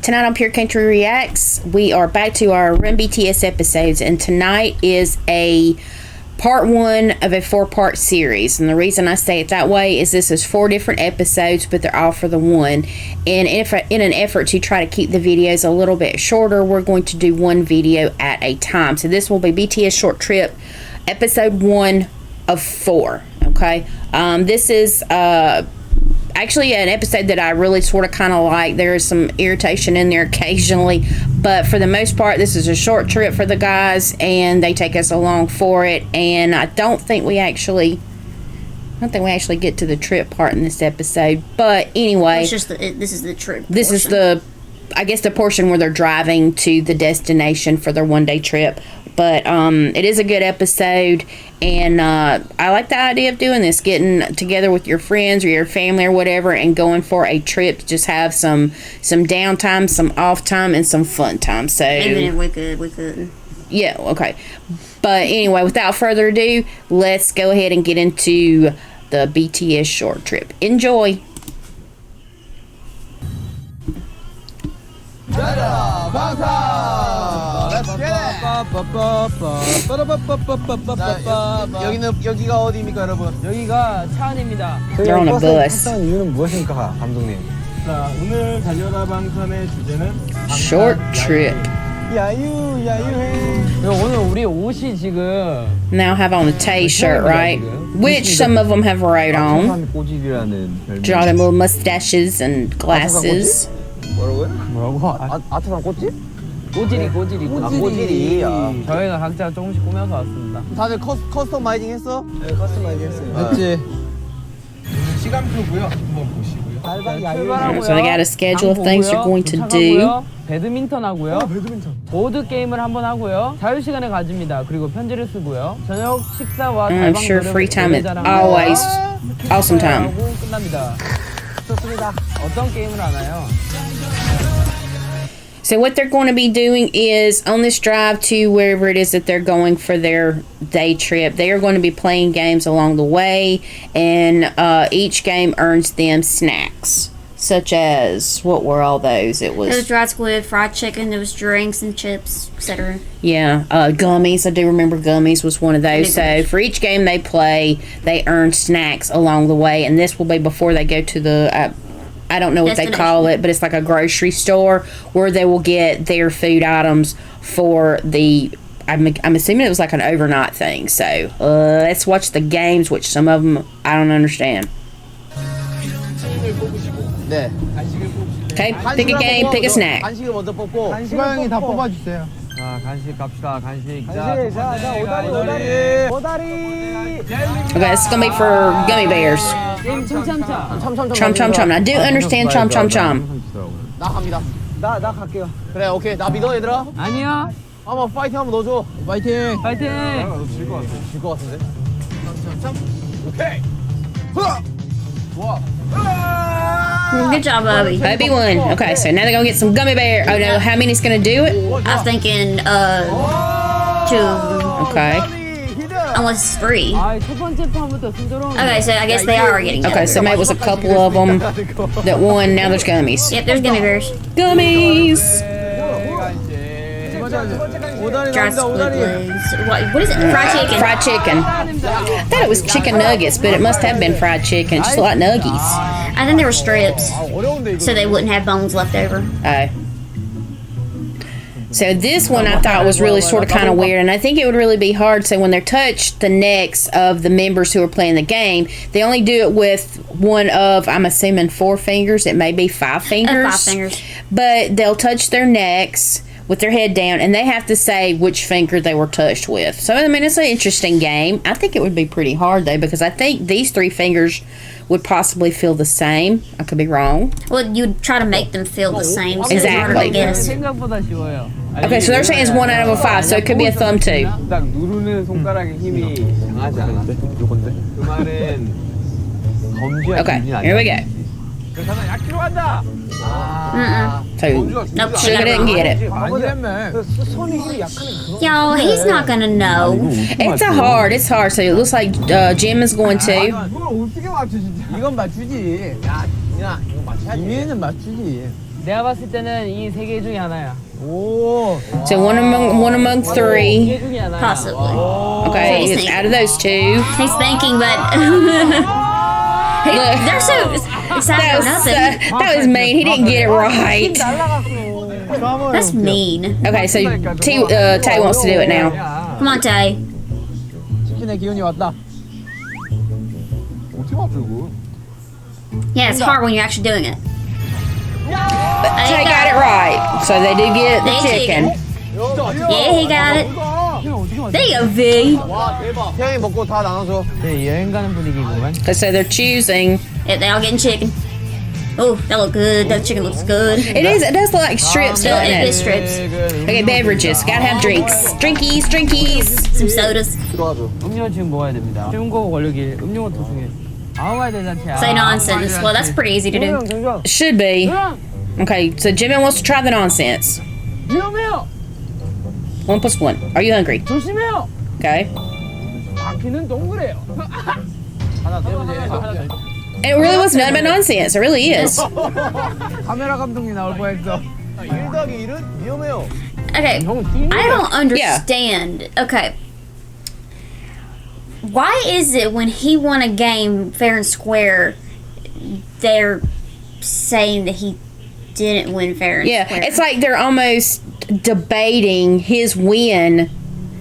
Tonight on Pure Country Reacts, we are back to our Run BTS episodes, and tonight is a part one of a 4-part series. And the reason I say it that way is this is 4 different episodes, but they're all for the one. And in an effort to try to keep the videos a little bit shorter, we're going to do one video at a time. So this will be BTS Short Trip, episode 1 of 4. Okay, this is actually an episode that I really sort of kind of like. There is some irritation in there occasionally, but for the most part, this is a short trip for the guys, and they take us along for it. And I don't think we actually get to the trip part in this episode. But anyway, it's just this is the trip. This is I guess the portion where they're driving to the destination for their one-day trip. But it is a good episode, and I like the idea of doing this, getting together with your friends or your family or whatever, and going for a trip to just have some downtime, some off time, and some fun time. So even if we could. Yeah, okay. But anyway, without further ado, let's go ahead and get into the BTS short trip. Enjoy. 여기가 어디입니까, 여러분? 여기가 차 안입니다. They're on a bus. 탔던 이유는 무엇입니까, 감독님? 자, 오늘 달려라 방탄의 주제는 Short trip. 야유해. 오늘 우리 옷이 지금 Now have on the Tay shirt, right? Which some of them have wrote on. Drawing little mustaches and glasses. 뭐라고요? 아트상 꽃집? 꼬지리. 저희가 각자 조금씩 꾸며서 왔습니다. 다들 커스터마이징 했어? 네, 커스터마이징 했어요. 했지. 시간표고요. 한번 보시고요. So they got a schedule of things they're going to do. 배드민턴 하고요. 보드 게임을 한번 하고요. 자유 시간을 가집니다. 그리고 편지를 쓰고요. 저녁 식사와 I'm sure free time is always awesome time. 끝납니다. 좋습니다. 어떤 게임을 하나요? So what they're going to be doing is, on this drive to wherever it is that they're going for their day trip, they are going to be playing games along the way, and each game earns them snacks, such as, what were all those? It was dried squid, fried chicken, there was drinks and chips, etc. Yeah, Gummies. I do remember Gummies was one of those. So for each game they play, they earn snacks along the way, and this will be before they go to the I don't know what they call it, but it's like a grocery store where they will get their food items for the, I'm assuming it was like an overnight thing. So let's watch the games, which some of them I don't understand. Okay, pick a game, pick a snack. 간식을 먼저 뽑고 수강이 다 뽑아주세요. 자, 간식 갑시다. 간식. 자, 오다리. Okay, this is gonna be for gummy bears. 첨첨첨. I do understand 첨첨첨. 나 갑니다. 나 갈게요. 그래, 오케이. 나 믿어, 얘들아. 아니야. 한번 파이팅 한번 넣어줘. 파이팅. 질 것 같은데. 오케이. 좋아. Good job, Bobby. Bobby won. Okay, so now they're gonna get some gummy bear. Oh no, how many's gonna do it? I was thinking 2. Okay. Unless 3. Okay, so I guess they are getting it. Okay, so maybe it was a couple of them that won. Now there's gummies. Yep, there's gummy bears. Gummies! Dried squid legs. What is it? Fried chicken. Fried chicken. I thought it was chicken nuggets, but it must have been fried chicken. Just like nuggies. I think they were strips, so they wouldn't have bones left over. Oh. So this one I thought was really sort of kind of weird, and I think it would really be hard. So when they're touched the necks of the members who are playing the game, they only do it with one of, I'm assuming, 4 fingers. It may be 5 fingers. 5 fingers. But they'll touch their necks with their head down, and they have to say which finger they were touched with. So, I mean, it's an interesting game. I think it would be pretty hard, though, because I think these 3 fingers would possibly feel the same. I could be wrong. Well, you'd try to make them feel the same. So exactly. 생각보다 쉬워요. Okay, so they're saying it's 1 out of a 5, so it could be a thumb, too. 딱 누르는 손가락의 힘이 강하지 않아. 요건데? 그 말은 검지와 Okay, here we go. 그렇다면 약기로 간다. So, she didn't get it. Yo, he's not gonna know. It's hard. So it looks like Jim is going to. 이건 맞추지. 야, 이거 맞춰야지. 이미는 맞추지. 내가 봤을 때는 이 세 개 중에 하나야. 오. So one among three. Possibly. Okay, He's it's thinking. out of those two. He's thinking, but they're so excited for nothing. That was mean. He didn't get it right. That's mean. Okay, so Tay wants to do it now. Come on, Tay. 치킨의 기운이 왔다. 어떻게 맞죠 이거? Yeah, it's hard when you're actually doing it. Tay got it right. So they do get the chicken. Yeah, he got it. There you go, V. 와 대박. 태양이 먹고 다 나눠줘. 네 여행 가는 분위기구만. So they're choosing. Yeah, they all getting chicken. Oh, that look good. That chicken looks good. It is. It does look like strips, doesn't It is it? strips. Okay, beverages. Gotta have drinks. Drinkies. Some sodas. 들어가죠. 음료 지금 먹어야 됩니다. 쉬운 거 권력이 음료가 더 중요해. 아무거나 되잖아. Say nonsense. Well, that's pretty easy to do. Should be. Okay, so Jimin wants to try the nonsense. 위험해요. 1 + 1. Are you hungry? 조심해요. Okay. 바퀴는 동그래요. 하나 더. It really was nothing but nonsense. It really is. 카메라 감독이 나올 뻔했어. 1 더하기 1은 위험해요. Okay, I don't understand. Okay. Why is it when he won a game fair and square, they're saying that he didn't win fair and Yeah, square? it's like they're almost debating his win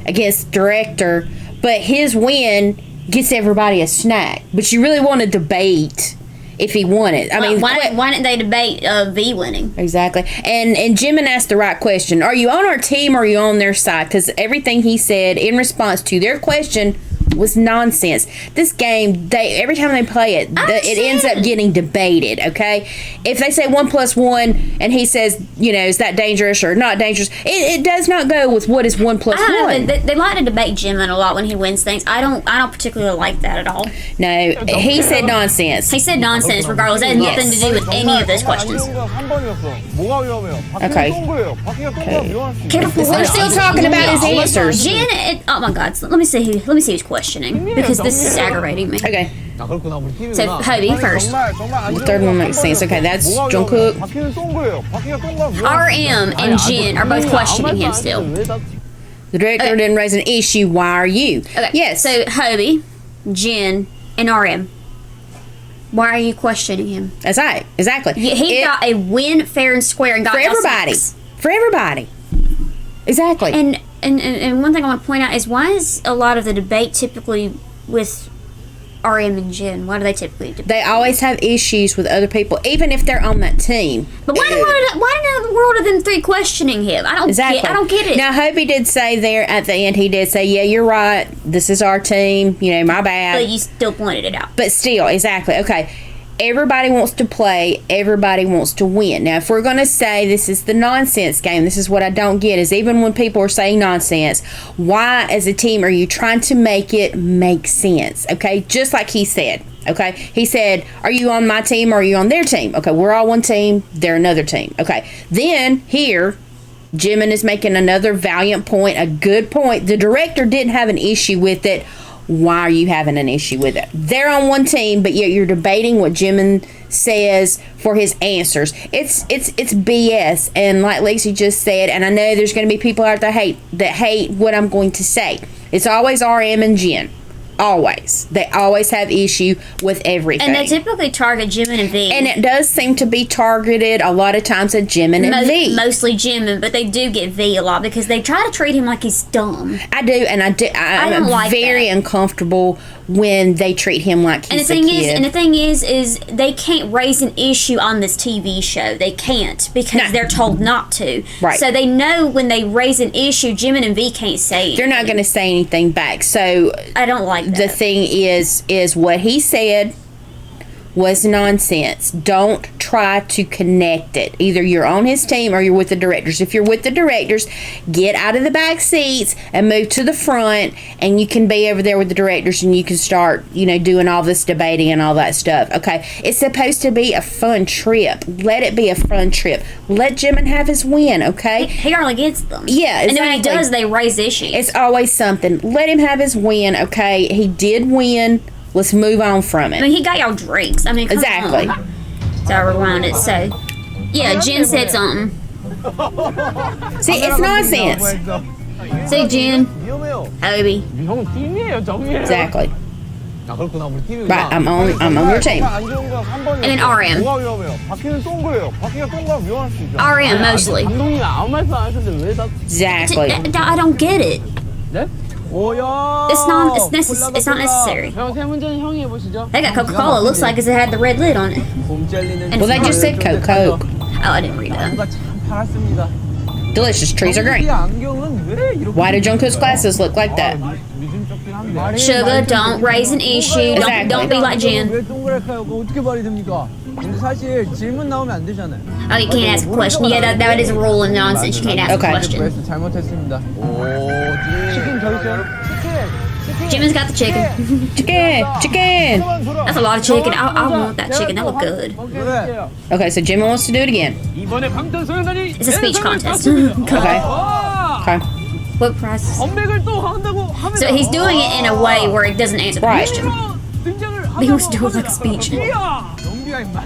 against the director, but his win gets everybody a snack. But you really want to debate if he won it. I mean, why didn't they debate V winning? exactly. And Jimin asked the right question. Are you on our team or are you on their side? Because everything he said in response to their question was nonsense. This game, every time they play it, it ends up getting debated, okay? If they say 1 + 1 and he says, is that dangerous or not dangerous, it does not go with what is 1 + 1. They like to debate Jimin a lot when he wins things. I don't particularly like that at all. No, he said nonsense. He said nonsense regardless. It had nothing to do with any of those questions. Okay. We're still talking about his answers. Oh my God! Let me see who's questioning, because this is aggravating me. Okay. So Hobie first. The third one makes sense. Okay, that's Jungkook. RM and Jin are both questioning him still. The director didn't raise an issue. Why are you? Okay. Yes. So Hobie, Jin, and RM. Why are you questioning him? That's right. Exactly. He got a win fair and square and got for everybody. snacks. For everybody. Exactly. And one thing I want to point out is, why is a lot of the debate typically with RM and Jin? Why do they typically debate? They always have issues with other people, even if they're on that team. But why in the world are them three questioning him? I don't get it. Now, Hobie did say there at the end, he did say, yeah, you're right. This is our team. My bad. But you still pointed it out. But still, exactly. Okay. Everybody wants to play. Everybody wants to win. Now, if we're going to say this is the nonsense game, this is what I don't get, is even when people are saying nonsense, why as a team are you trying to make it make sense? Okay, just like he said. Okay, he said, are you on my team or are you on their team? Okay, we're all one team, they're another team. Okay, then here, Jimin is making another valiant point, a good point. The director didn't have an issue with it. Why are you having an issue with it? They're on one team, but yet you're debating what Jimin says for his answers. It's BS. And like Lacey just said, and I know there's going to be people out there that hate what I'm going to say. It's always RM and Jin. Always. They always have issue with everything. And they typically target Jimin and V. And it does seem to be targeted a lot of times at Jimin and V. Mostly Jimin, but they do get V a lot because they try to treat him like he's dumb. I do, and I'm like very uncomfortable when they treat him like he's a kid. And the thing is they can't raise an issue on this TV show. They can't, because they're told not to. Right. So they know when they raise an issue, Jimin and V can't say anything. They're not going to say anything back. So I don't like that. The thing is what he said was nonsense. Don't try to connect it. Either you're on his team or you're with the directors. If you're with the directors, get out of the back seats and move to the front, and you can be over there with the directors and you can start, doing all this debating and all that stuff. Okay, it's supposed to be a fun trip. Let it be a fun trip. Let Jimin have his win, okay? He hardly gets them. Yeah, exactly. And then when he does, they raise issues. It's always something. Let him have his win, okay? He did win. Let's move on from it. I mean, he got y'all drinks. I mean, come exactly. on. So I rewound it. So Yeah, Jen said something. See, it's nonsense. Say Jen. 위험해요. Obi. 형 팀이에요, 정이에요. Exactly. 아 그렇구나, 우리 팀이구나. Right, I'm on your team. 안 좋은 거 3번이요. And then RM. 뭐가 위험해요? 바퀴는 쏜 거예요. 바퀴가 쏜 거면 위험할 수 있죠. RM mostly. 감독님 아무 말씀 안 하셨는데 왜 다? Exactly. I don't get it. 네? 오야. It's not necessary. 형 세 문제는 형이 해보시죠. They got Coca-Cola. Looks like it had the red lid on it. 봄 젤리는. Well, they just said Coke. Oh, I didn't read that. 나무가 참 파랗습니다. Delicious. Trees are green. 안경은 왜 이렇게? Why do Jungkook's glasses look like that? 믿음 쫓긴 한데. Sugar, don't raise an issue. Exactly. Don't be like Jen. 왜 동그랗게요? 그거 어떻게 말이 됩니까? 근데 사실 질문 나오면 안 되잖아요. Oh, you can't ask a question. Yeah, that is a rule in nonsense. You can't ask a Okay. question. 그래서 잘못했습니다. 오, 치킨 더 있어요? Jimin's got the chicken. Chicken. That's a lot of chicken. I want that chicken. That look good. 그래. Okay, so Jimin wants to do it again. 이번에 방탄소년단이 It's a speech contest. Okay. Okay. What price? 컴백을 또 한다고 합니다. So he's doing it in a way where it doesn't answer the Right. question. 등장을 He wants to do it like a speech. 정규야 임마.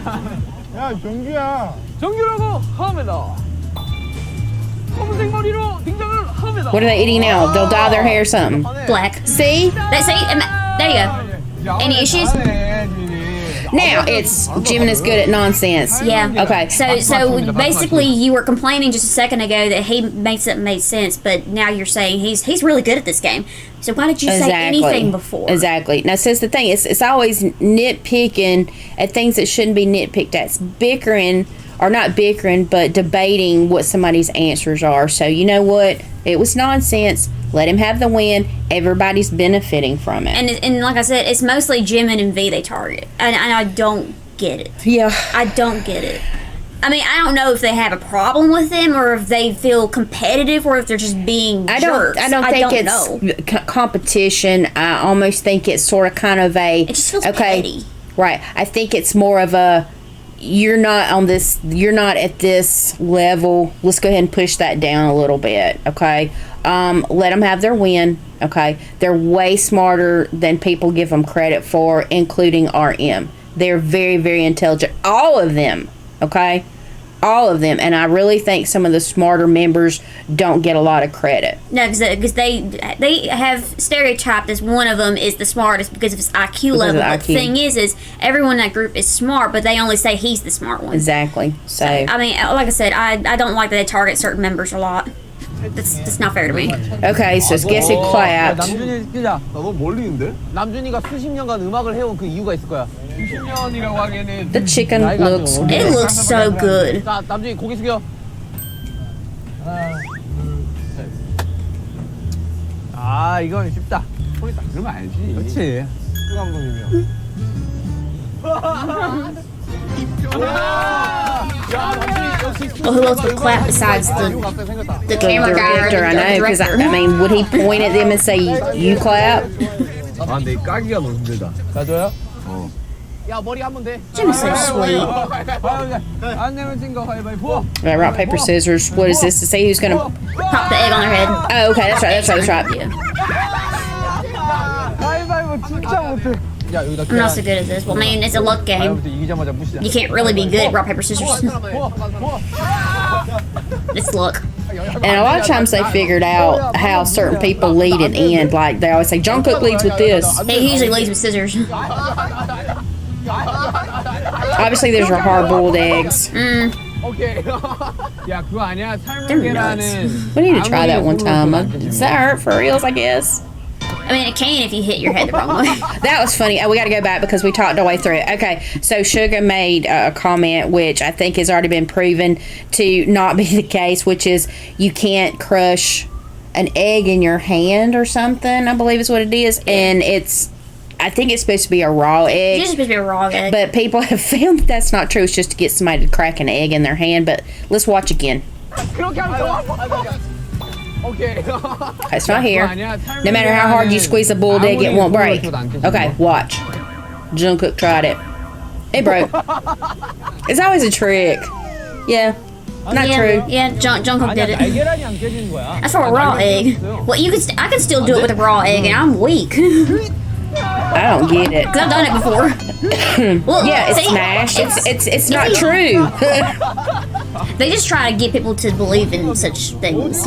야 정규야. 정규라고 합니다. 검은색 머리로 등장을 합니다. What are they eating now? They'll dye their hair or something. Black. See? There you go. Any issues? Now it's Jimin is good at nonsense. Yeah. Okay. So basically, you were complaining just a second ago that he made something made sense, but now you're saying he's really good at this game. So why did you say anything before? Exactly. Now, says the thing, it's always nitpicking at things that shouldn't be nitpicked at. It's bickering, or not bickering, but debating what somebody's answers are. So you know what? It was nonsense. Let him have the win. Everybody's benefiting from it. And like I said, it's mostly Jimin and V they target, and I don't get it. Yeah. I don't get it. I mean, I don't know if they have a problem with him or if they feel competitive or if they're just being jerks. I don't think it's competition. I almost think it's sort of kind of a. It just feels petty. Right. I think it's more of a. You're not at this level. Let's go ahead and push that down a little bit. Okay. Let them have their win. Okay. They're way smarter than people give them credit for, including RM. They're very, very intelligent. All of them. Okay. All of them. And I really think some of the smarter members don't get a lot of credit. No, because they have stereotyped as one of them is the smartest because of his IQ level. But the thing is everyone in that group is smart, but they only say he's the smart one. Exactly. So I mean, like I said, I don't like that they target certain members a lot. That's not fair to me. Okay, so guess who clapped? 남준이 끄자. 나 너무 멀리 있는데? 남준이가 수십 년간 음악을 해온 그 이유가 있을 거야. 수십 년이라고 하기에는 The chicken looks good. It looks so good. 자, 남준이 고개 숙여. 아, 이건 쉽다. 소리 딱 들으면 알지. 그렇지. 수 감독님이요. Well, who else would clap besides the camera guy or director? I know, the because director? I mean, would he point at them and say, "You clap"? 아, 근데 까기가 너무 힘들다. 가져요? 어. 야, 머리 하면 돼. Jimmy's so sweet. 안 내면 진거 가위바위보. Right, rock, paper, scissors. What is this to see who's gonna? Pop the egg on their head. Oh, okay, that's right. Yeah. 가위바위보 진짜 못해. 야, 여기다 I'm not so good at this. Well, I mean, it's a luck game. 이기자마자 무시자. You can't really be good at rock, paper, scissors. It's luck. And a lot of times they figured out how certain people lead and end. Like they always say, Jungkook leads with this. He usually leads with scissors. Obviously, there's your hard-boiled eggs. 오케이. 야, 그거 아니야. 삶은 They're 계란은. We need to try that one time. Does that hurt for reals? I guess. I mean, it can if you hit your head the wrong way. That was funny. Oh, we got to go back because we talked our way through it. Okay, so Suga made a comment which I think has already been proven to not be the case, which is you can't crush an egg in your hand or something, I believe is what it is. And I think it's supposed to be a raw egg. It's supposed to be a raw egg. But people have found that that's not true. It's just to get somebody to crack an egg in their hand. But let's watch again. Okay. It's not here. No matter how hard you squeeze a boiled egg, it won't break. Okay, watch. Jungkook tried it. It broke. It's always a trick. Yeah. Not true. Yeah, Jungkook did it. 계란이 안 깨지는 거야. That's for a raw egg. Well, I can still do it with a raw egg, and I'm weak. I don't get it. Cause I've done it before. Well, Yeah, it's see? smashed. It's not true. They just try to get people to believe in such things.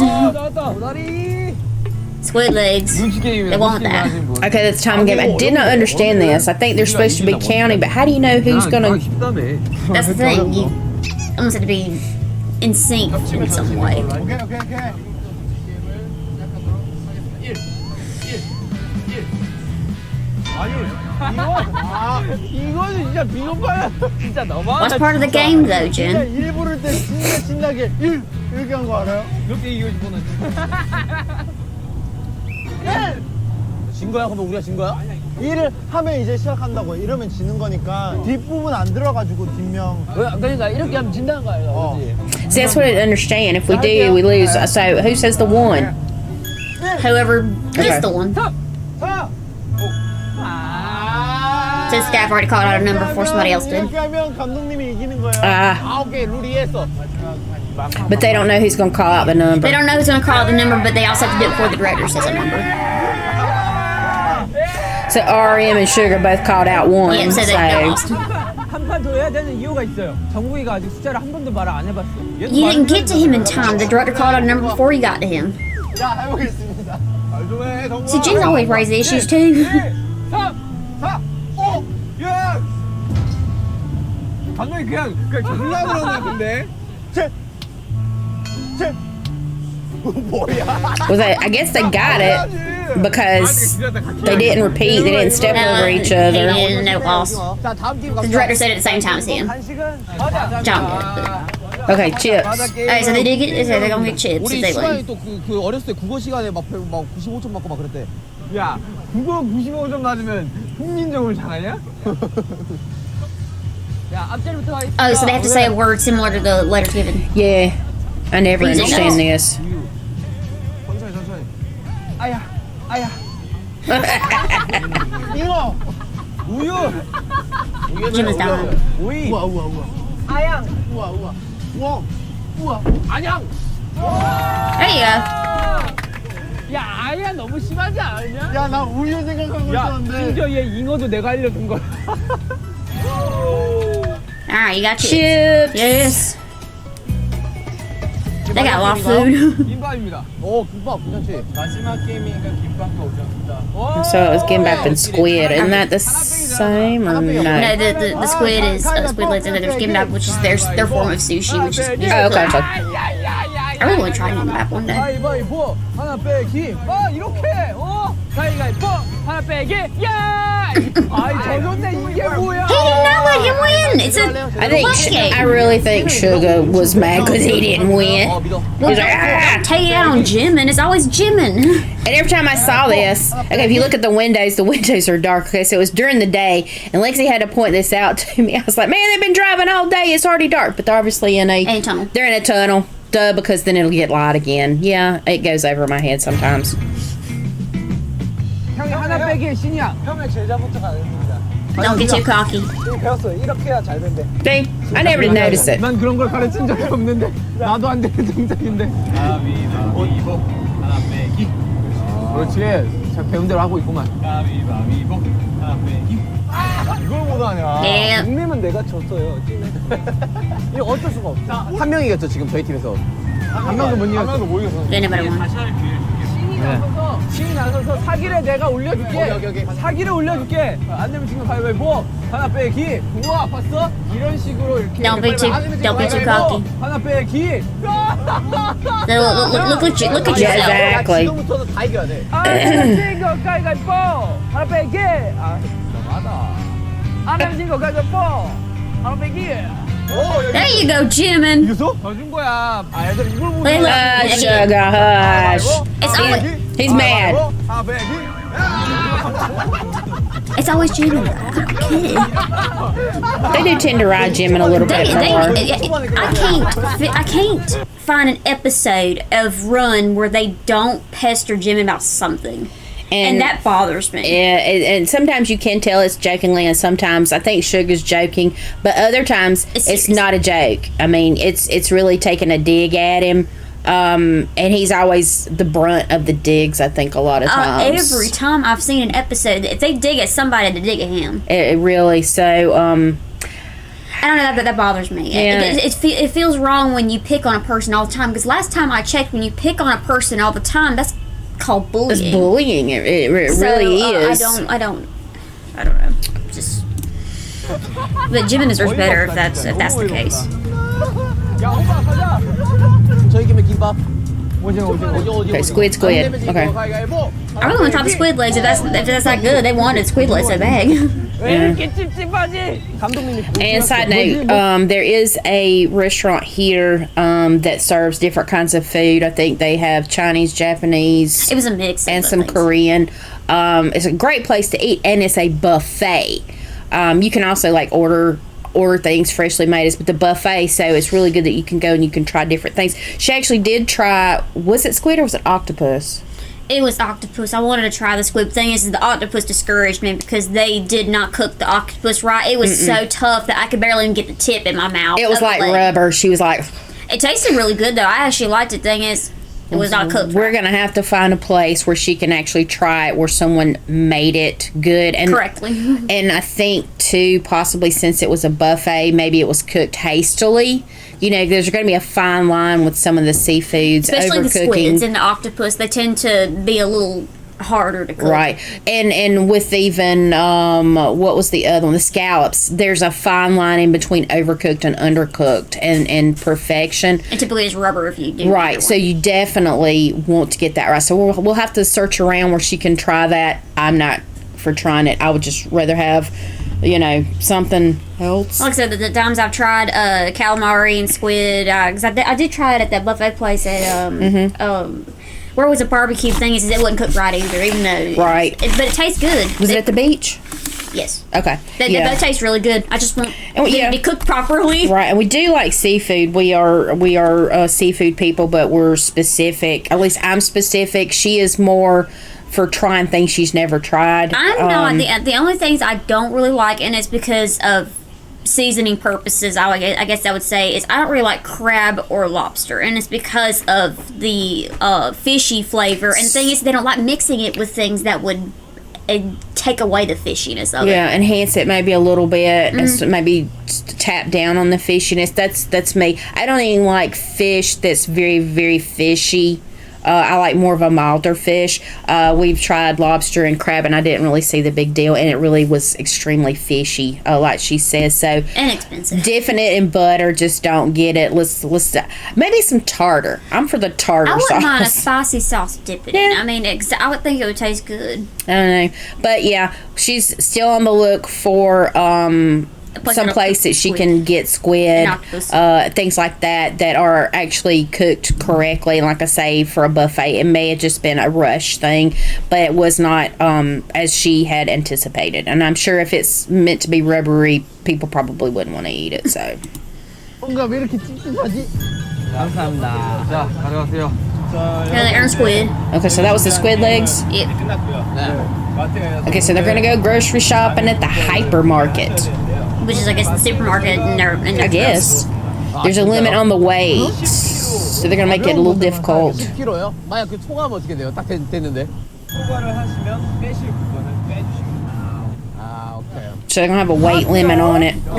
Squid legs. They want that. Okay, that's time game. I did not understand this. I think they're supposed to be counting, but how do you know who's gonna? That's the thing. You almost have to be in sync in some way. What's part of the game though, Jen? 일 부를 때 진짜 신나게 일 이렇게 한 거 알아요? 이렇게 이거 집어넣지. 진 거야? 그러면 우리가 진 거야? 일을 하면 이제 시작한다고. 이러면 지는 거니까 뒷부분 안 들어가지고 뒷명. 그러니까 이렇게 하면 진다는 거예요. See, that's what I understand. If we do, we lose. So who says the one? Whoever gets the one. Since Gav already called out a number before somebody else did. 이렇게 하면 감독님이 이기는 거야. 오케이 룰이 했어. But they don't know who's gonna call out the number. They don't know who's going to call out the number, but they also have to do it before the director says a number. So RM and Sugar both called out one. Yeah, so they lost. 한 판 더 해야 되는 이유가 있어요. 정국이가 아직 숫자를 한 번도 말을 안 해봤어. You didn't get to him in time. The director called out a number before you got to him. 자 해보겠습니다. See, Jen's always raised issues too. 3, 4, 5, 6. 감독이 그냥 졸라 그러는 것 같은데. 7, 7. 뭐야? Was I guess they got it because they didn't repeat. They didn't step over each He other. didn't know lost. 자 다음 팀 The 갑시다. director said it at the same time as him. John did. Okay, chips. Alright, so they did get. So they're gonna get chips if 우리 they 시간이 win. 또그 어렸을 때 국어 시간에 막 95점 맞고 막 그랬대. 야, 국어 95점 맞으면 훈민정을 잘하냐? 야, 앞절부터 하겠습니다. Oh, so they have to say a word similar to the letters given. Yeah, I never Music understand notes. this. 천천히. 아야, 아야. 잉어. 우유. Jim is down. 오이. 우와. 아양. 우와. 우와. 안양. There you go. 야, 아야 너무 심하지 않냐? 야 나 우유 생각하고 야, 있었는데. 심지어 얘 잉어도 내가 알려준 거야. Alright, you got chips. Chips. Yes. They got a lot of food. 김밥입니다. 오 김밥 괜찮지. 마지막 게임이니까 김밥과 오셨습니다. So it was gimbap and squid. Isn't that the same or No, no? the squid is squid legs, and then there's gimbap, which is their form of sushi, which is usually Oh, okay. cooked. Okay. I really want to try gimbap one day. 가위바위보 하나 빼기. 이렇게. 가위바위보 하나 빼기. 야! 아이 져줬네 이게 뭐야? He did not let him win. It's a I think game. I really think Sugar was mad because he didn't win. 믿어. Well, He's like, "Ah!" take it out on Jimin. It's always Jimin. And every time I saw this, okay, if you look at the windows are dark. Okay, so it was during the day, and Lexi had to point this out to me. I was like, man, they've been driving all day. It's already dark, but they're obviously in a tunnel. They're in a tunnel. Duh, because then it'll get light again. Yeah, it goes over my head sometimes. 형이 하나 빼기의 신이야. 형의 제자부터 가겠습니다. Don't get too cocky. 배웠어요. 이렇게 해야 잘 된대. See, I never did notice it. 난 그런 걸 가르친 적이 없는데 나도 안 되는 동작인데. 가위바위보 하나 빼기. 그렇지. 잘 배운 대로 하고 있구만. 가위바위보 하나 빼기. 이걸 못하냐. Yeah. 국내면 내가 졌어요. 이거 어쩔 수가 없어. 한 명이 이겼죠 지금 저희 팀에서. 한 명도 못 이겼어. 한 명도 못 이겼어. Anybody won? 신이 나서서 사기를 내가 올려줄게. 오케이. 사기를 올려줄게. 안 되면 지금 가위바위보 하나 빼기. 우와 아팠어? 이런 식으로 이렇게. Don't be too cocky. 하나 빼기. Look at Yeah, yourself. exactly. 지금부터는 다 이겨야 돼. 안내진 거 가위바위보 하나 빼기. 맞아. 안내진 거 가위바위보 하나 빼기. There you go, Jimin. 이겼어? 져준 거야. 애들 이걸 보고. They look. Sugar, hush. It's always He's mad. 하나 빼기. it's always Jimin. I'm kidding. They do tend to ride Jimin a little bit more. I can't find an episode of Run where they don't pester Jimin about something. And that bothers me. Yeah, and sometimes you can tell it's jokingly, and sometimes I think Sugar's joking, but other times it's serious. not a joke. I mean, it's really taking a dig at him, and he's always the brunt of the digs. I think a lot of times. Every time I've seen an episode, if they dig at somebody, they dig at him. It really so. I don't know, that bothers me. Yeah. It feels wrong when you pick on a person all the time. Because last time I checked, when you pick on a person all the time, that's called bullying. It's bullying. It really is. I don't know. Just. But Jimin deserves better if that's the case. Okay, squid. Okay. I really want to try the squid legs. If that's that good, they wanted squid legs so bad. Yeah. And side note, there is a restaurant here that serves different kinds of food. I think they have Chinese, Japanese. It was a mix. And some things. Korean. It's a great place to eat, and it's a buffet. You can also like order things freshly made, but the buffet, so it's really good that you can go and you can try different things. She actually did try, was it squid or was it octopus? It was octopus. I wanted to try the squid. Thing is, the octopus discouraged me because they did not cook the octopus right. It was so tough that I could barely even get the tip in my mouth. It was like rubber. She was like, it tasted really good though. I actually liked it. Thing is, it was not cooked. We're gonna have to find a place where she can actually try it, where someone made it good and correctly. And I think too, possibly since it was a buffet, maybe it was cooked hastily. You know, there's going to be a fine line with some of the seafoods. Especially overcooking. the squids and the octopus. They tend to be a little harder to cook. Right. And with even, what was the other one? The scallops. There's a fine line in between overcooked and undercooked and perfection. And typically it's rubber if you do. Right. So you definitely want to get that right. So we'll have to search around where she can try that. I'm not for trying it. I would just rather have, you know, something else. Like I said, the times I've tried calamari and squid, because I did try it at that buffet place at where was a barbecue thing? Is it wasn't cooked right either, even though but it tastes good. Was it at the beach? Yes. Okay. That tastes really good. I just want it to be cooked properly. Right, and we do like seafood. We are seafood people, but we're specific. At least I'm specific. She is more for trying things she's never tried. I'm not. The only things I don't really like, and it's because of seasoning purposes, I guess I would say, is I don't really like crab or lobster, and it's because of the fishy flavor. And the thing is, they don't like mixing it with things that would take away the fishiness of it. Yeah, enhance it maybe a little bit, and maybe tap down on the fishiness. That's me. I don't even like fish that's very, very fishy. I like more of a milder fish. We've tried lobster and crab, and I didn't really see the big deal, and it really was extremely fishy, like she says. So and expensive. Dipping it in butter, just don't get it. Let's maybe some tartar. I'm for the tartar sauce. I wouldn't mind a spicy sauce dipping in. I mean, I would think it would taste good. I don't know, but yeah, she's still on the look for some place that she can get squid, things like that are actually cooked correctly. Like I say, for a buffet, it may have just been a rush thing, but it was not as she had anticipated. And I'm sure if it's meant to be rubbery, people probably wouldn't want to eat it. So. 감사합니다. 자, 가져가세요. Yeah, they earn squid. Okay, so that was the squid legs. Yep. Okay, so they're gonna go grocery shopping at the hypermarket. Which is, I guess, the supermarket in their I guess. There's a limit on the weight, so they're gonna make it a little difficult. 10kg요? 만약 그 초과하면 어떻게 돼요? 딱 됐는데. 초과를 하시면 빼실 부분은 빼주시면. 아, 오케이. So they're gonna have a weight limit on it. So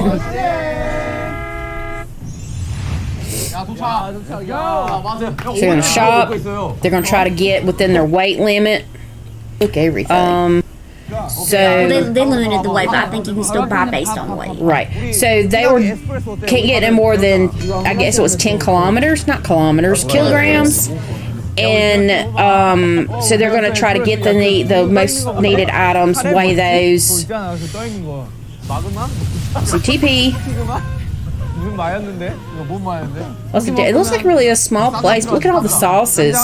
they're gonna shop. They're gonna try to get within their weight limit. Look, everything. So they limited the weight, but I think you can still buy based on weight. Right. So they can't get in more than, I guess it was 10 kilometers, not kilometers, kilograms. And so they're going to try to get the most needed items, weigh those. CTP. It looks like really a small place. Look at all the sauces,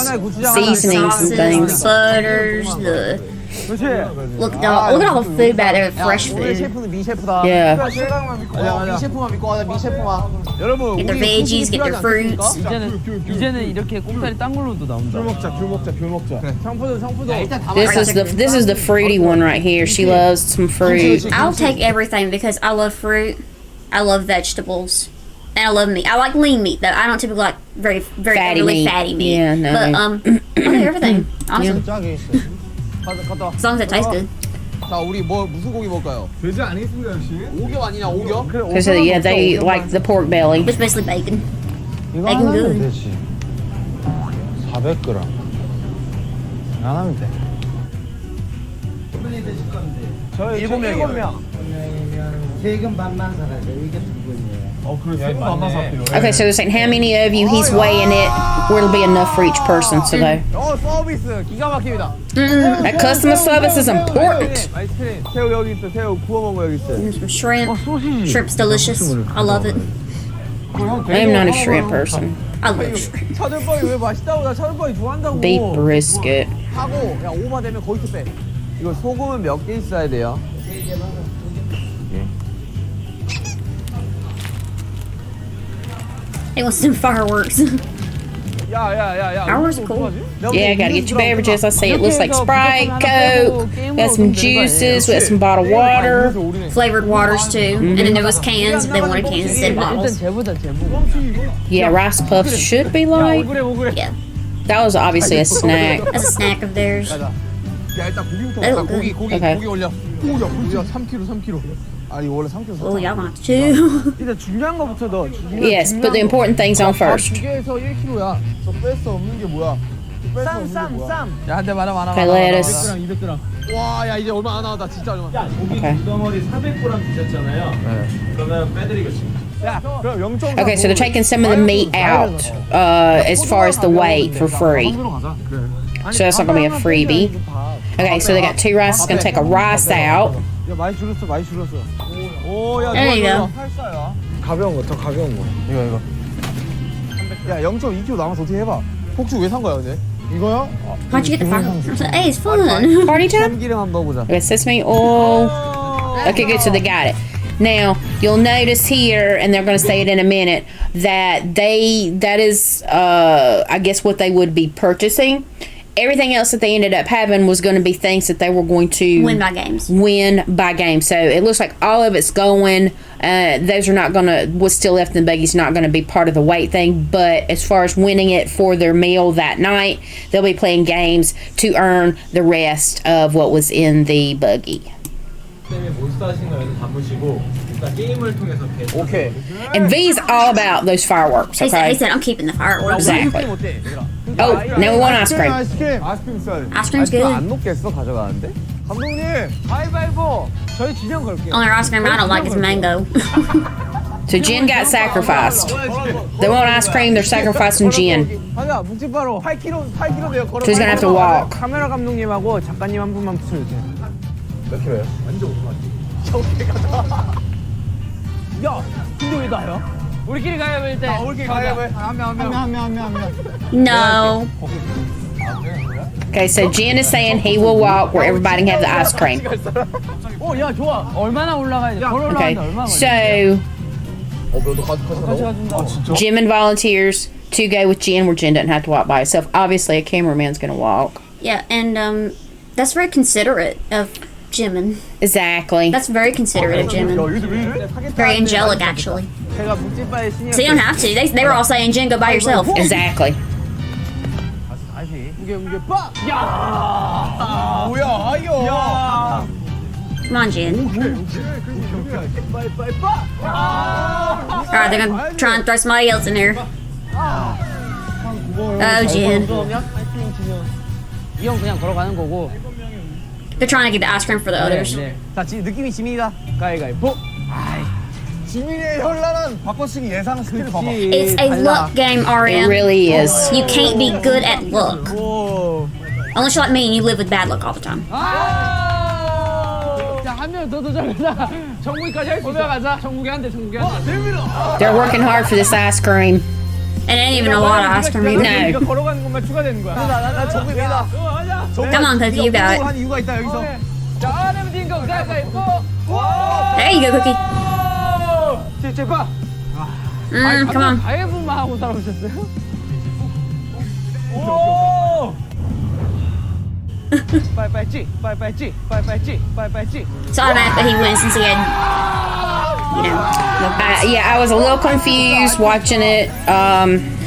seasonings, and things. Butters, look at all the food back there, fresh food. Yeah. Get their veggies, get their fruits. 이제는 이렇게 꽁다리 딴 걸로도 나온다. This is the fruity one right here. She loves some fruit. I'll take everything because I love fruit. I love vegetables. And I love meat. I like lean meat though. I don't typically like very fatty meat. Yeah, no. But I'll take everything. Honestly. Yeah. As long as it tastes good. 자, 우리 무슨 고기 먹을까요? 돼지 아니겠습니까, 역시? 오겹 아니냐, 오겹? Because yeah, they like the pork belly. It's basically bacon. 이거 Bacon 하나면 good. 되지. 400g. 하나면 돼. 저희 7명이요. 세금 반만 사라져. 이게 두 분이에요. 그래, 세금 만나서 할게요. Okay, so they're saying how many of you he's weighing it, where it'll be enough for each person. So though 서비스 기가 막힙니다. that customer service is important. 아이스크림. 새우 여기 있어. 새우 구워 먹어 여기 있어. There's some shrimp. Shrimp's delicious. I love it. I am not a shrimp person. I love shrimp. 차돌박이 왜 맛있다고? 나 차돌박이 좋아한다고. Beef brisket. 하고 야 오버되면 거기서 빼. 이거 소금은 몇 개 있어야 돼요? He wants some fireworks. 야야야야. Fireworks are cool. Yeah, gotta get your beverages. I see it looks like Sprite, Coke. Got some juices. We got some bottled water. Flavored waters too. And then there was cans if they wanted cans instead of bottles. Yeah, rice puffs should be light. Yeah. That was obviously a snack. That's a snack of theirs. 야 일단 고기부터 They 먹자. look good. 고기 Okay. 올려. 오야 3kg. 아니 원래 3kg. Oh, y'all gonna have to chew. 일단 중요한 거부터 넣어. Yes, put the important things on first. 두 개에서 1kg야. 저 뺄 수 없는 게 뭐야? 쌈. 야, 한대 많아. Okay, lettuce. 200g. 와, 야 이제 얼마 안 남았다. 진짜 얼마. 야, 고기 Okay. 두 덩어리 400g 드셨잖아요. 그러면 빼드리겠습니다. 야, 그럼 0.3. Okay, so they're taking some of the meat out as far as the weight for free. So that's not gonna be a freebie. Okay, so they got two rices. Gonna take a rice out. 야, 많이 줄었어. 오, 야, There you go. 8사야. 가벼운 거, 더 가벼운 거. 이거. 야, 0.2kg 남아서 어떻게 해봐. 폭죽 왜 산 거야, 근데? 이거요? Why'd you get the fireworks? I was like, hey, it's fun. Party time. 참기름 한번 넣어보자. Okay, sesame oil. Okay, good. So they got it. Now you'll notice here, and they're going to say it in a minute, that is, I guess, what they would be purchasing. Everything else that they ended up having was going to be things that they were going to Win by games. Win by game. So it looks like all of it's going. Those are not going to. What's still left in the buggy's not going to be part of the weight thing. But as far as winning it for their meal that night, they'll be playing games to earn the rest of what was in the buggy. 때문에 몰수하신 거에서 담으시고 일단 게임을 통해서 계속. 오케이. And V's all about those fireworks. He Okay. said, I'm keeping the fireworks. Exactly. 어때, 얘들아? Oh, now we want ice cream. 아이스크림. 아이스크림 있어야 돼. Ice cream's 아이스크림 good. 안 녹겠어? 가져가는데? 감독님, 가위바위보. 저희 진영 걸게요. Only ice cream I don't like is mango. So Jen got sacrificed. They want ice cream. They're sacrificing Jen. 가자, 묵찌바로 8kg 돼요. 걸어. So he's gonna have to walk. 카메라 감독님하고 작가님 한 분만 붙여주세요. 몇 킬로예요? 완전 오토마틱. 저기 가자. 야, 근데 왜 나요? 우리끼리 가야 할 때. 우리끼리 가야 해. 한 명. No. Okay, so Jen is saying he will walk where everybody can have the ice cream. 야, 좋아. 얼마나 올라가야 돼? 걸어 Okay, 올라가는데 얼마나 so 너도 같이 가준다. Jimin volunteers to go with Jen where Jen doesn't have to walk by herself. Obviously, a cameraman's going to walk. Yeah, and that's very considerate of Jimin. Exactly. That's very considerate of Jimin. Very angelic, actually. 제가 묵찌바의 신이. So you don't have to. They were all saying, Jen, go by yourself. Exactly. 다시. 무게 빠. 야. 뭐야? 아이요. 야. Come on, Jen. 빨리 빠. Alright, they're gonna try and throw somebody else in there. Oh, Jen. 이 형 그냥 걸어가는 거고. They're trying to get the ice cream for the others. 네. 자, 느낌이 지민이다. 가위가위보. 지민의 현란한 바꿔쓰기 예상 스킬 봐봐. It's a luck game, It RM. really is. You can't be good at luck. 오. Unless you're like me and you live with bad luck all the time. 자, 한 명 더 도전하자. 정국이까지 할 수 있어. 가자. 정국이한테. 재민아. They're working hard for this ice cream. And it ain't even a lot of ice cream either. No. 네가 걸어가는 것만 추가되는 거야. 나 정국이다. Come on, Cookie, you got it. 한 이유가 있다 여기서. 자, 안에면 뛴 거. 가위가위보. There you go, Cookie. 제발. Come on. 가위바위보만 하고 살아오셨어요? 오! 빨리 찍. It's automatic that he wins since he had, you know. Yeah, I was a little confused watching it.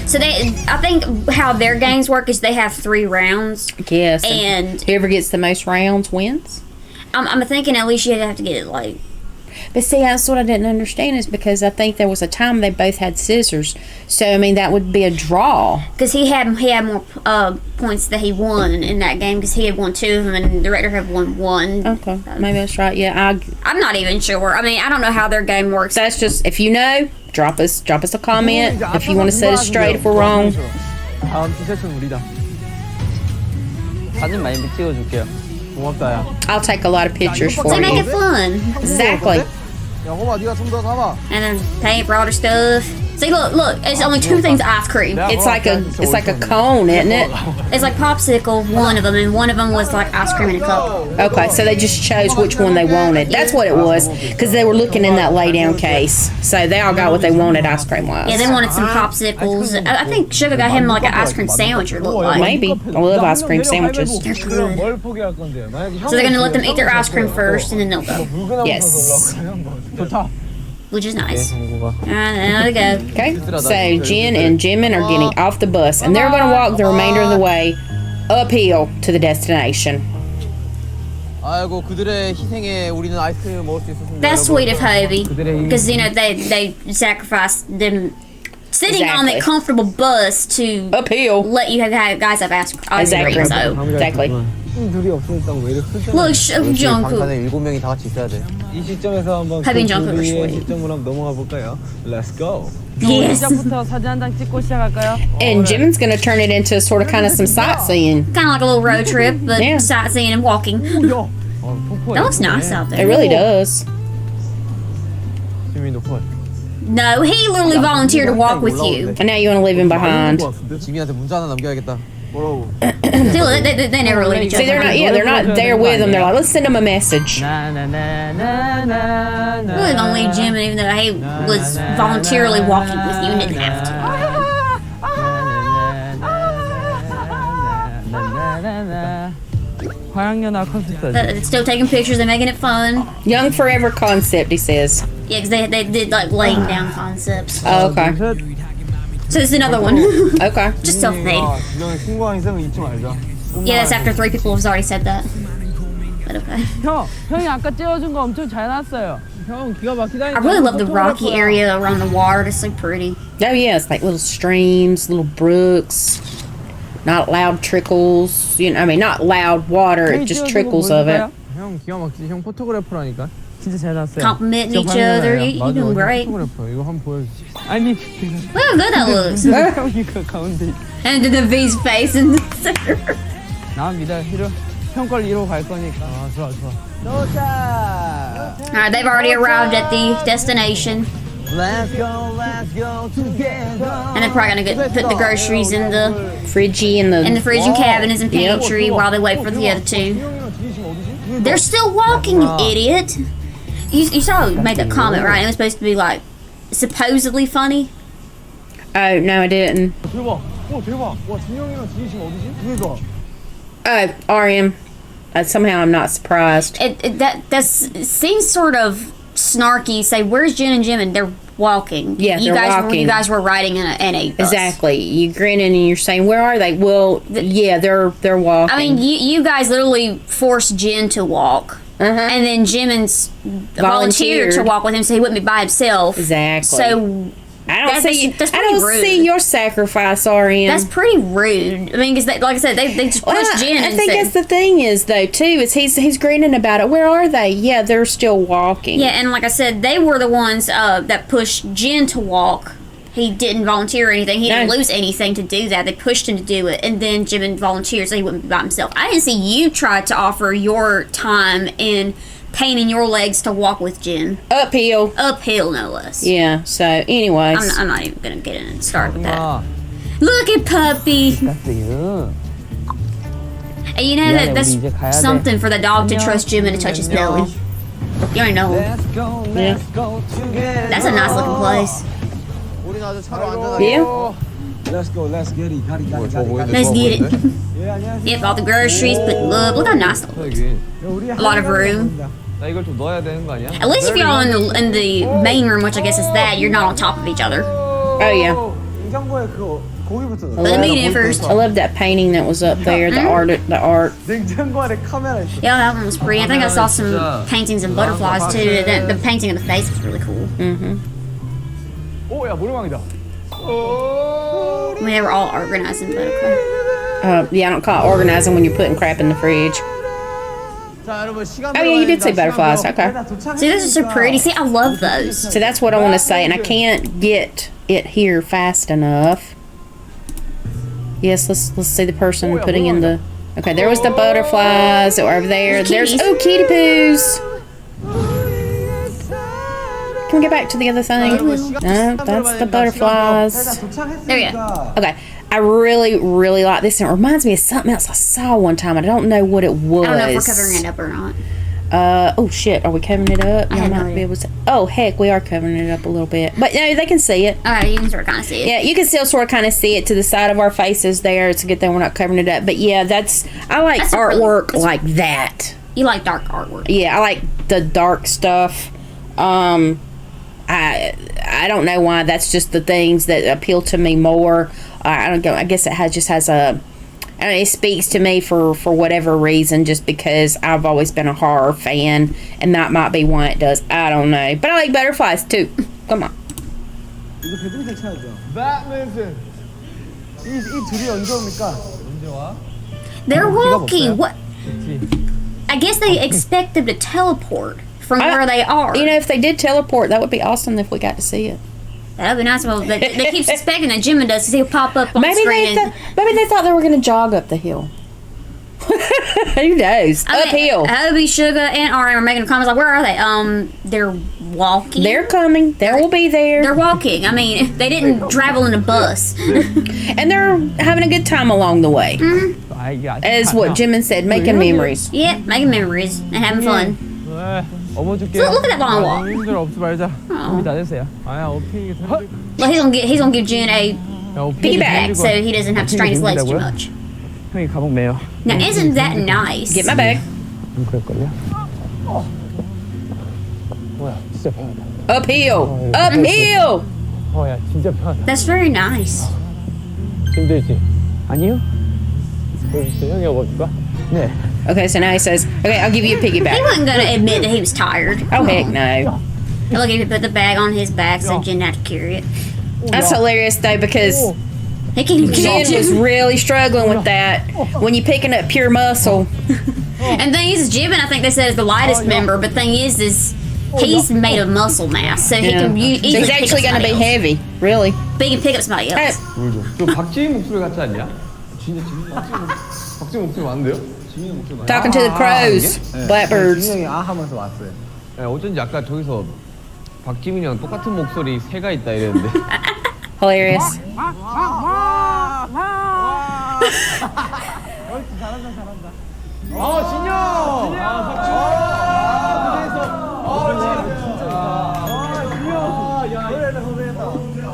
So I think how their games work is they have 3 rounds. Yes. And whoever gets the most rounds wins. I'm thinking at least you'd have to get it like. But see, that's what I didn't understand is because I think there was a time they both had scissors. So I mean that would be a draw. Because he had more points that he won in that game because he had won 2 of them and the director had won 1. Okay, maybe that's right. Yeah, I'm not even sure. I mean, I don't know how their game works. that's just if you know, drop us a comment if you want to set us straight if we're wrong. 다음 티셔츠는 우리다. 사진 많이 찍어줄게요. 고맙다 야. I'll take a lot of pictures for So make it you. fun. Exactly. 야 호마 네가 좀 더 가봐. And then paint broader stuff. See, look, it's only 2 things ice cream. It's like a cone, isn't it? It's like popsicle, one of them, and one of them was like ice cream in a cup. Okay, so they just chose which one they wanted. That's what it was, because they were looking in that lay-down case. So they all got what they wanted ice cream-wise. Yeah, they wanted some popsicles. I think Sugar got him like an ice cream sandwich or look like. Maybe. I love ice cream sandwiches. They're good. 뭘 포기할 건데? 만약에 So they're gonna let them eat their ice cream first, and then they'll go, Yes. 좋다. which is nice. 정국아. And then they go. Okay, so Jen and Jimin are getting off the bus, and they're going to walk the remainder of the way uphill to the destination. 아이고 그들의 희생에 우리는 아이스크림을 먹을 수 있었습니다. That's 여러분. sweet of Hobie, because you know they sacrificed them sitting on Exactly. that comfortable bus to Uphill. let you have guys have ice cream. Exactly. So Exactly. 둘이 없으니까 왜 이렇게 크잖아. look, 방탄에 Jungkook. 7명이 다 같이 있어야 돼. 이 시점에서 한번 하빈 그 정크를 둘이의 좋아해. 시점으로 한번 넘어가 볼까요? Let's go. Yes. 시작부터 사진 한 장 찍고 시작할까요? And Jimin's going to turn it into sort of kind of some sightseeing. Kind of like a little road trip, but Yeah. sightseeing and walking. That looks nice out It there. really does. 지민도 콜. No, he literally volunteered to walk with you. And now you want to leave him behind. 지민한테 문자 하나 남겨야겠다. Still, they never leave each See, other. they're not there with him. They're like, let's send him a message. 나나나나나나. Really don't leave Jim, even though he was voluntarily walking with you and didn't have to. 화양연화 컨셉트. But still taking pictures and making it fun. Young forever concept, he says. Yeah, because they did like laying down concepts. Oh, okay. So this is another one. Okay. Just self-made. 진영이 신고한 희생을 잊지 말자. Yeah, that's after 3 people have already said that. But okay. 형이 아까 찍어준 거 엄청 잘 났어요. 형 기가 막히다니까. I really love the rocky area around the water. It's so pretty. Oh, yeah, it's like little streams, little brooks. Not loud trickles. You know, I mean, not loud water, it just trickles of it. 형 기가 막히지. 형 포토그래퍼라니까. 진짜 잘 났어요. Complimenting each other. You doing great. 포토그래퍼. 이거 한번 보여주지. 아니. Look how good that looks. 형이 그 가운데. And then the V's face in the center. 나 믿어. 히로. 형 걸 이러고 갈 거니까. 아 좋아 좋아. Alright, they've already arrived at the destination. Let's go together. And they're probably gonna put the groceries in the Fridgy and the fridge and cabinets and Yep. pantry while they wait for the other 2. They're still walking, you idiot. You saw we made that comment, right? It was supposed to be like supposedly funny. Oh, no, I didn't. 대박. 대박. 와 진영이랑 지희 지금 어디지? 그러니까. Oh, RM. Somehow I'm not surprised. That seems sort of snarky. Say, where's Jen and Jim? And they're walking. Yeah, you they're guys, walking. You guys were riding in a bus. Exactly. You grinning and you're saying, where are they? Well, yeah, they're walking. I mean, you guys literally forced Jen to walk. And then Jimin's volunteered to walk with him so he wouldn't be by himself. Exactly. So I don't see. that's I pretty don't rude. see your sacrifice, RM. That's pretty rude. I mean, because like I said, they just pushed Jen I and think said, that's the thing is though too is he's grinning about it. Where are they? Yeah, they're still walking. yeah, and like I said, they were the ones that pushed Jen to walk. He didn't volunteer or anything. He didn't No. lose anything to do that. They pushed him to do it, and then Jimin volunteered so he wouldn't be by himself. I didn't see you try to offer your time in painting your legs to walk with Jen. Uphill. Uphill, no less. Yeah. So, anyways. I'm not even gonna get in started with that. Look at Puppy. 유. And you know Yeah, that's 우리 이제 가야 돼. something for the dog to trust Jimin to touch his belly. You already know him. Let's go together. That's a nice looking place. 우리는 아주 차로 안전하게. Yeah. Let's go. Let's get it. 가리 가리 가리 가리. Let's get it. 예 안녕하세요. Yep, all the groceries, put love. Look how nice it looks. 여기. 우리 A lot of room. 나 이걸 좀 넣어야 되는 거 아니야? At least if you're all in the main room, which I guess is that, you're not on top of each other. Oh yeah. 냉장고에 그 거기부터 넣어. Let me in first. I love that painting that was up there. The art. 냉장고 안에 카메라 있어. Yeah, that one was pretty. I think I saw some paintings of butterflies too. The painting of the face was really cool. 오야 노래방이다. I mean, they were all organized in butterfly. Yeah, I don't call it organizing when you're putting crap in the fridge. 자, 여러분 시간. Oh yeah, you did say butterflies. Okay. See, those are so pretty. See, I love those. So that's what I want to say, and I can't get it here fast enough. Yes, let's see the person putting in the. Okay, there was the butterflies that were over there. There's kitty poos. Can we get back to the other thing? No, that's the butterflies. There you go. Okay, I really, really like this, and it reminds me of something else I saw one time. I don't know what it was. I don't know if we're covering it up or not. Oh shit, are we covering it up? I have no might be idea. able to. Oh heck, we are covering it up a little bit, but no, they can see it. Alright, you can sort of kind of see it. Yeah, you can still sort of kind of see it to the side of our faces there. It's a good thing we're not covering it up. But yeah, I like That's a really- artwork like that. You like dark artwork. Yeah, I like the dark stuff. I don't know why. That's just the things that appeal to me more. I don't go. I guess it has a. I don't know, it speaks to me for whatever reason, just because I've always been a horror fan, and that might be why it does. I don't know, but I like butterflies too. Come on. 이거 배드민턴 쳐야죠. 배드민턴. 이 둘이 언제 옵니까? They're walking. What? I guess they expect them to teleport from where they are. You know, if they did teleport, that would be awesome if we got to see it. That would be nice. Well, they keep suspecting that Jimin does because he'll pop up on Maybe screen. maybe they thought they were going to jog up the hill. Who knows? Uphill. Hobie, Sugar, and RM are making comments like, where are they? They're walking. They're coming. They will be there. They're walking. I mean, they didn't travel in a bus. And they're having a good time along the way. As what Jimin said, making memories. Yeah, making memories and having fun. 어머 줄게. So look at that long walk. 힘들어 없지 말자. 준비 다 됐어요. 아야 오케이. Well, he's gonna give Jin a piggyback so he doesn't have to strain his legs too much. 형이 가방 매요. Now, isn't that nice? Get my bag. 그럴걸요? 뭐야 진짜 편하다. Uphill. Uphill. 어야 진짜 편하다. That's very nice. 힘들지? 아니요. 보여주세요. 형이 업어줄까? 네. Okay, so now he says, okay, I'll give you a He piggyback. wasn't gonna admit that he was tired. Oh, heck no. Look, he put the bag on his back so Jin had to carry it. That's hilarious, though, because He can Jin was really struggling with that. When you're picking up pure muscle. And thing is, Jimin, I think they said is the lightest member, but thing is he's made of muscle mass, so he can easily So he's pick actually up going to be somebody else. heavy, really. But he can pick up somebody else. 저 박지민 목소리 같지 않냐? 진짜 박지민 목소리 맞는데요? Talking to the crows, blackbirds. 진영이 아 하면서 왔어요. 네, 어쩐지 아까 저기서 박지민이랑 똑같은 목소리 새가 있다 이랬는데. Hilarious.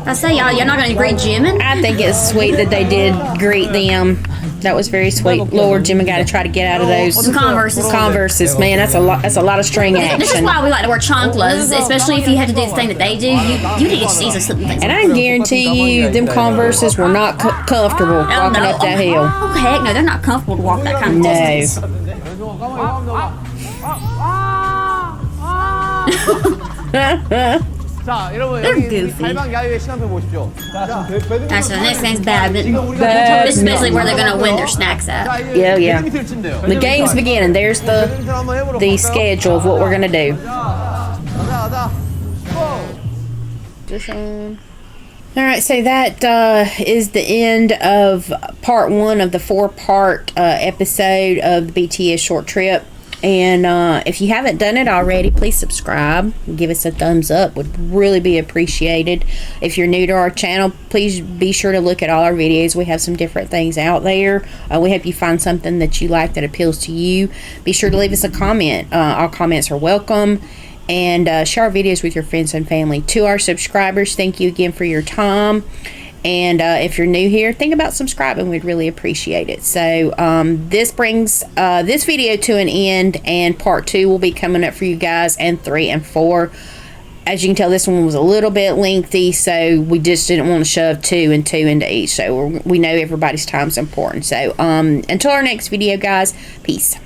I say y'all not gonna greet Jimin. I think it's sweet that they did greet them. That was very sweet. Lord, Jimmy got to try to get out of those Some Converses. Converses, man. That's a lot. That's a lot of string This is action. why we like to wear chanclas, especially if you have to do the thing that they do. You need to see some slipping things. And I guarantee you, them Converses were not comfortable walking up that hill. Oh heck no, they're not comfortable to walk that kind of distance. 자, 여러분 They're 여기 goofy. 달방 야유의 시간표 보십시오. Alright, so the next thing's badminton. Badminton. This is basically where they're gonna win their snacks at. Yeah, yeah. 배드민턴을 친대요. The game's beginning. There's 배드민턴 한번 해보러 the 갈까요? schedule of what we're gonna do. 가자. All right, so that is the end of part 1 of the 4-part episode of the BTS short trip. And if you haven't done it already, please subscribe. Give us a thumbs up. Would really be appreciated. If you're new to our channel, please be sure to look at all our videos. We have some different things out there. We hope you find something that you like that appeals to you. Be sure to leave us a comment. All comments are welcome. And share our videos with your friends and family. To our subscribers, thank you again for your time. And if you're new here, think about subscribing. We'd really appreciate it. So this brings this video to an end, and part 2 will be coming up for you guys, and 3 and 4. as you can tell, this one was a little bit lengthy, so we just didn't want to shove 2 and 2 into each. So we know everybody's time's important. So until our next video, guys, peace.